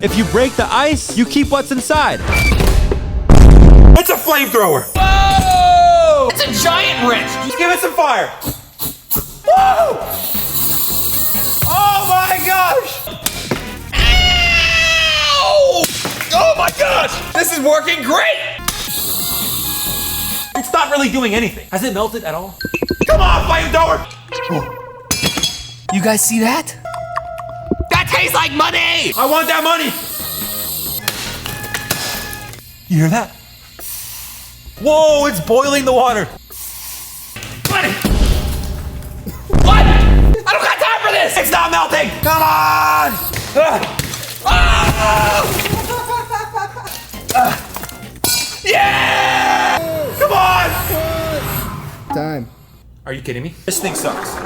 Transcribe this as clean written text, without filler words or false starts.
If you break the ice, you keep what's inside. It's a flamethrower. Whoa! It's a giant wrench. Just give it some fire. Whoa! Oh my gosh! Ow! Oh my gosh! This is working great! It's not really doing anything. Has it melted at all? Come on, flamethrower! You guys see that? That tastes like money! I want that money! You hear that? Whoa, it's boiling the water. Money! What? I don't got time for this! It's not melting! Come on! Yeah! Come on! Time. Are you kidding me? This thing sucks.